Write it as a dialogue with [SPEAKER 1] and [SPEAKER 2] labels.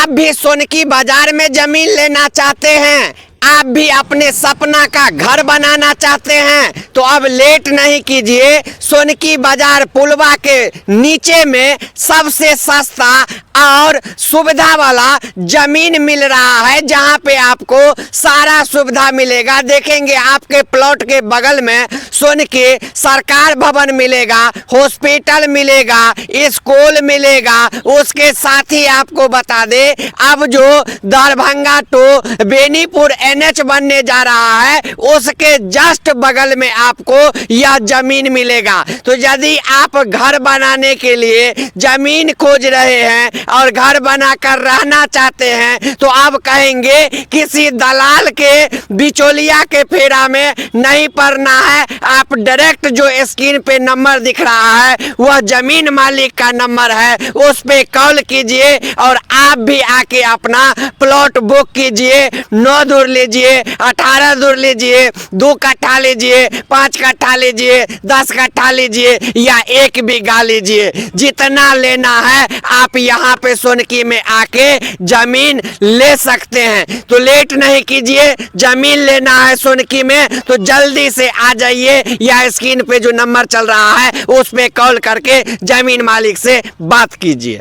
[SPEAKER 1] आप भी सोनकी बाजार में जमीन लेना चाहते हैं, आप भी अपने सपना का घर बनाना चाहते हैं, तो अब लेट नहीं कीजिए। सोनकी बाजार पुलवा के नीचे में सबसे सस्ता और सुविधा वाला जमीन मिल रहा है, जहां पे आपको सारा सुविधा मिलेगा। देखेंगे आपके प्लॉट के बगल में सोनकी सरकार भवन मिलेगा, हॉस्पिटल मिलेगा, स्कूल मिलेगा। उसके साथ ही आपको बता दे, अब जो दरभंगा टू बेनीपुर NH बनने जा रहा है, उसके जस्ट बगल में आपको यह जमीन मिलेगा। तो यदि आप घर बनाने के लिए जमीन खोज रहे हैं और घर बनाकर रहना चाहते हैं, तो आप कहेंगे किसी दलाल के बिचौलिया के फेरा में नहीं पड़ना है। आप डायरेक्ट जो स्क्रीन पे नंबर दिख रहा है, वह जमीन मालिक का नंबर है, उस पे कॉल कीजिए और आप भी आके अपना प्लॉट बुक कीजिए। 9 धुर लीजिए, 18 धुर लीजिए, 2 कट्ठा लीजिए, 5 कट्ठा लीजिए, 10 कट्ठा लीजिए या 1 बीघा लीजिए। जितना लेना है आप यहाँ पे सोनकी में आके जमीन ले सकते हैं। तो लेट नहीं कीजिए, जमीन लेना है सोनकी में तो जल्दी से आ जाइए, या स्क्रीन पे जो नंबर चल रहा है उस पे कॉल करके जमीन मालिक से बात कीजिए।